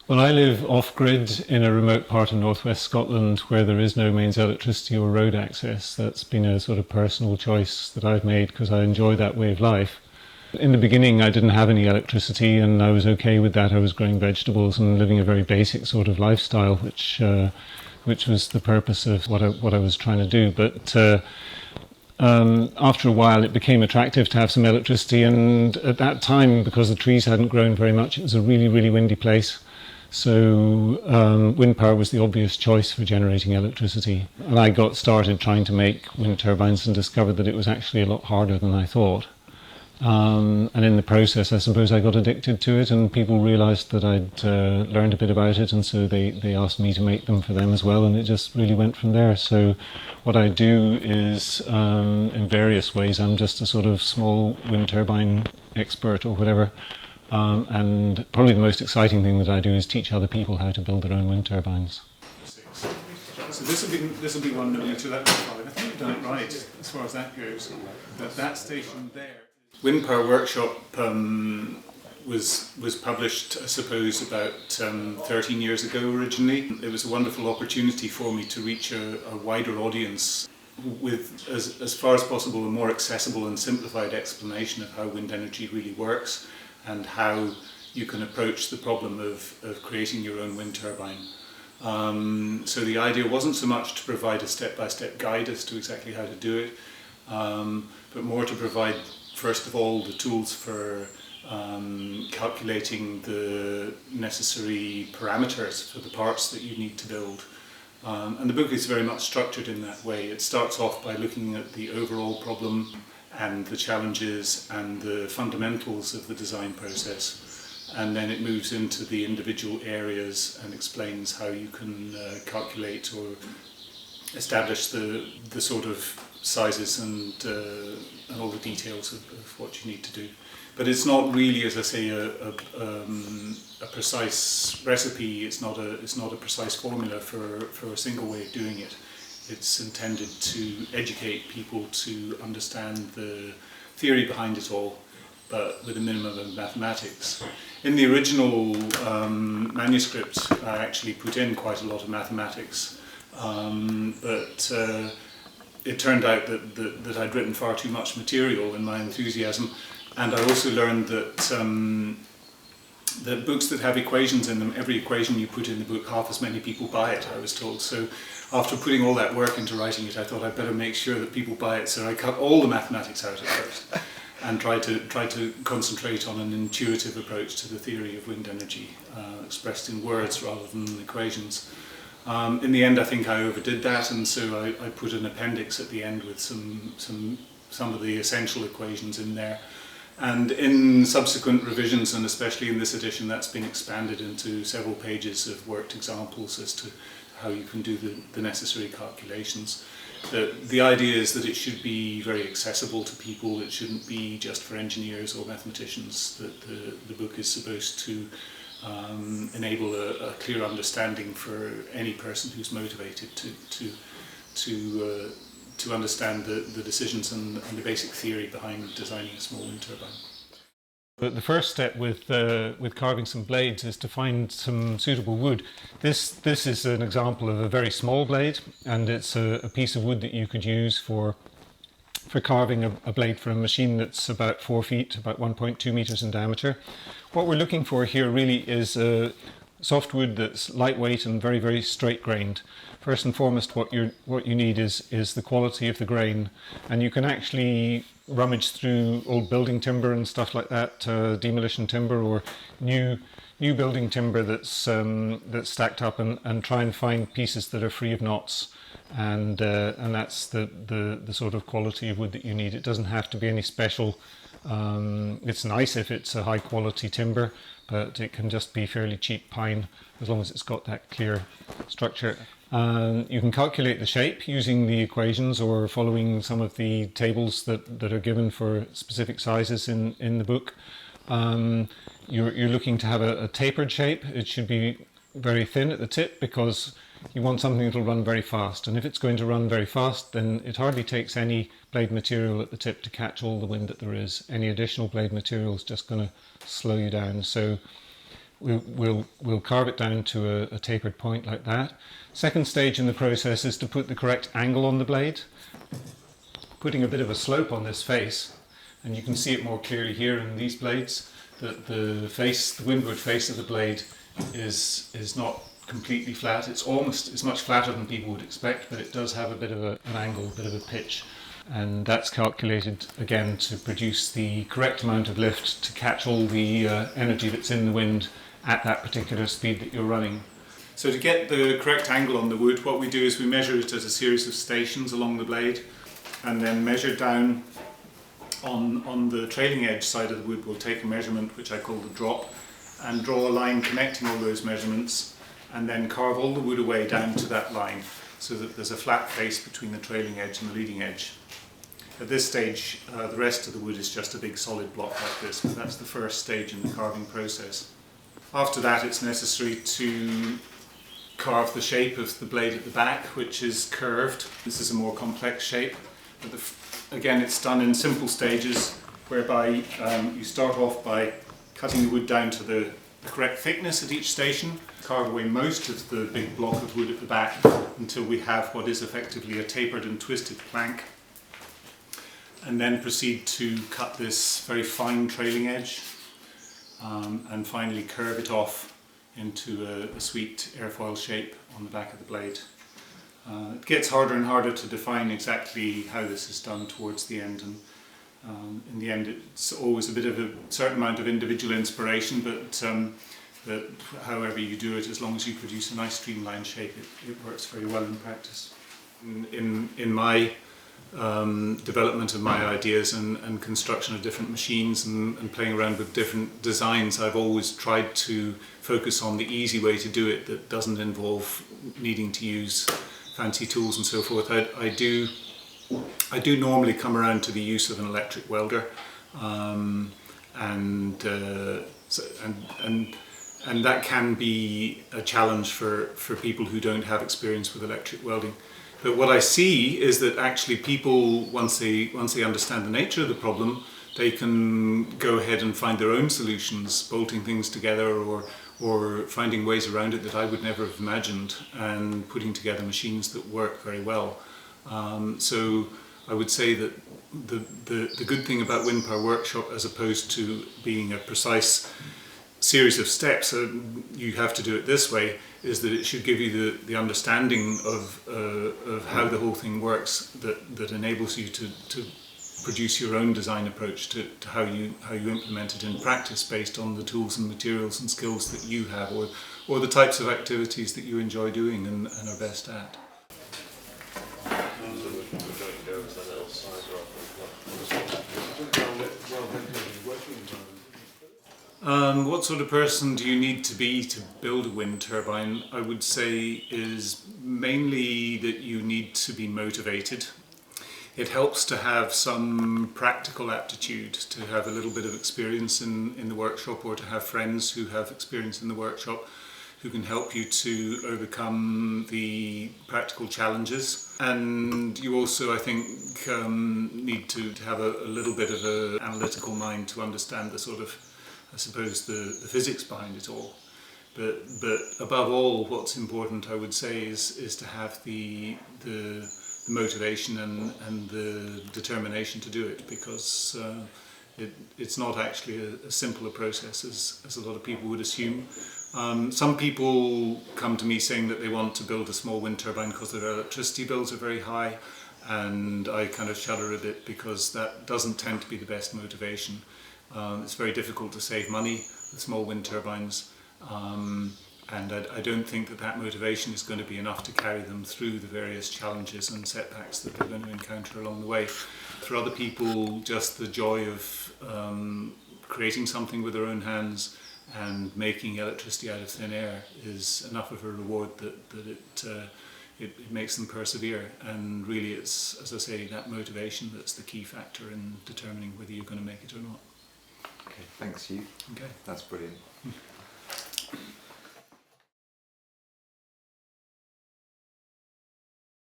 Well, I live off-grid in a remote part of northwest Scotland where there is no mains electricity or road access. That's been a sort of personal choice that I've made because I enjoy that way of life. In the beginning, I didn't have any electricity and I was okay with that. I was growing vegetables and living a very basic sort of lifestyle, which was the purpose of what I was trying to do. But after a while, it became attractive to have some electricity. And at that time, because the trees hadn't grown very much, it was a really, really windy place. So wind power was the obvious choice for generating electricity. And I got started trying to make wind turbines and discovered that it was actually a lot harder than I thought. And in the process, I suppose I got addicted to it, and people realised that I'd learned a bit about it, and so they asked me to make them for them as well, and it just really went from there. So what I do is, in various ways, I'm just a sort of small wind turbine expert or whatever. And probably the most exciting thing that I do is teach other people how to build their own wind turbines. So this will be 1W to that 5. I think you've done it right as far as that goes. That station there. Wind Power Workshop was published, I suppose, about 13 years ago originally. It was a wonderful opportunity for me to reach a wider audience with, as far as possible, a more accessible and simplified explanation of how wind energy really works and how you can approach the problem of creating your own wind turbine. So the idea wasn't so much to provide a step-by-step guide as to exactly how to do it, but more to provide, first of all, the tools for calculating the necessary parameters for the parts that you need to build. And the book is very much structured in that way. It starts off by looking at the overall problem and the challenges and the fundamentals of the design process. And then it moves into the individual areas and explains how you can calculate or establish the sort of sizes and all the details of what you need to do. But it's not really, as I say, a precise recipe. It's not a precise formula for a single way of doing it. It's intended to educate people to understand the theory behind it all, but with a minimum of mathematics. In the original manuscript, I actually put in quite a lot of mathematics, but it turned out that I'd written far too much material in my enthusiasm, and I also learned that the books that have equations in them, every equation you put in the book, half as many people buy it, I was told. So after putting all that work into writing it, I thought I'd better make sure that people buy it, so I cut all the mathematics out at first and tried to concentrate on an intuitive approach to the theory of wind energy, expressed in words rather than equations. In the end, I think I overdid that, and so I put an appendix at the end with some of the essential equations in there. And in subsequent revisions, and especially in this edition, that's been expanded into several pages of worked examples as to how you can do the necessary calculations. The idea is that it should be very accessible to people. It shouldn't be just for engineers or mathematicians. That the book is supposed to enable a clear understanding for any person who's motivated to understand the decisions and the basic theory behind designing a small wind turbine. But the first step with carving some blades is to find some suitable wood. This is an example of a very small blade, and it's a piece of wood that you could use for carving a blade for a machine that's about 4 feet, about 1.2 meters in diameter. What we're looking for here really is a softwood that's lightweight and very, very straight grained. First and foremost, what you need is the quality of the grain, and you can actually rummage through old building timber and stuff like that, demolition timber or new building timber that's stacked up, and try and find pieces that are free of knots, and that's the sort of quality of wood that you need. It doesn't have to be any special. It's nice if it's a high quality timber, but it can just be fairly cheap pine as long as it's got that clear structure. You can calculate the shape using the equations or following some of the tables that are given for specific sizes in the book. You're looking to have a tapered shape. It should be very thin at the tip because you want something that will run very fast. And if it's going to run very fast, then it hardly takes any blade material at the tip to catch all the wind that there is. Any additional blade material is just going to slow you down. So We'll carve it down to a tapered point like that. Second stage in the process is to put the correct angle on the blade, putting a bit of a slope on this face, and you can see it more clearly here in these blades, that the windward face of the blade is not completely flat. It's much flatter than people would expect, but it does have a bit of an angle, a bit of a pitch. And that's calculated again to produce the correct amount of lift to catch all the energy that's in the wind at that particular speed that you're running. So to get the correct angle on the wood, what we do is we measure it at a series of stations along the blade, and then measure down on the trailing edge side of the wood. We'll take a measurement which I call the drop, and draw a line connecting all those measurements, and then carve all the wood away down to that line, so that there's a flat face between the trailing edge and the leading edge. At this stage, the rest of the wood is just a big solid block like this, but that's the first stage in the carving process. After that, it's necessary to carve the shape of the blade at the back, which is curved. This is a more complex shape, but again, it's done in simple stages, whereby you start off by cutting the wood down to the correct thickness at each station, carve away most of the big block of wood at the back until we have what is effectively a tapered and twisted plank, and then proceed to cut this very fine trailing edge, and finally curve it off into a sweet airfoil shape on the back of the blade. It gets harder and harder to define exactly how this is done towards the end, and in the end it's always a bit of a certain amount of individual inspiration, but however you do it, as long as you produce a nice streamlined shape, it works very well in practice. In my development of my ideas and construction of different machines and playing around with different designs, I've always tried to focus on the easy way to do it that doesn't involve needing to use fancy tools and so forth. I do normally come around to the use of an electric welder, and that can be a challenge for people who don't have experience with electric welding. But what I see is that actually people, once they understand the nature of the problem, they can go ahead and find their own solutions, bolting things together or finding ways around it that I would never have imagined, and putting together machines that work very well. So I would say that the good thing about Wind Power Workshop, as opposed to being a precise series of steps, you have to do it this way, is that it should give you the understanding of how the whole thing works, that enables you to produce your own design approach to how you implement it in practice based on the tools and materials and skills that you have, or the types of activities that you enjoy doing and are best at. What sort of person do you need to be to build a wind turbine? I would say is mainly that you need to be motivated. It helps to have some practical aptitude, to have a little bit of experience in the workshop, or to have friends who have experience in the workshop who can help you to overcome the practical challenges. And you also, I think, need to have a little bit of an analytical mind to understand the sort of, I suppose, the physics behind it all. But above all, what's important, I would say, is to have the motivation and the determination to do it, because it's not actually a simple process as a lot of people would assume. Some people come to me saying that they want to build a small wind turbine because their electricity bills are very high, and I kind of shudder a bit, because that doesn't tend to be the best motivation. It's very difficult to save money with small wind turbines, and I don't think that motivation is going to be enough to carry them through the various challenges and setbacks that they're going to encounter along the way. For other people, just the joy of creating something with their own hands and making electricity out of thin air is enough of a reward that it makes them persevere. And really, it's, as I say, that motivation that's the key factor in determining whether you're going to make it or not. Okay, thanks Hugh. Okay. That's brilliant.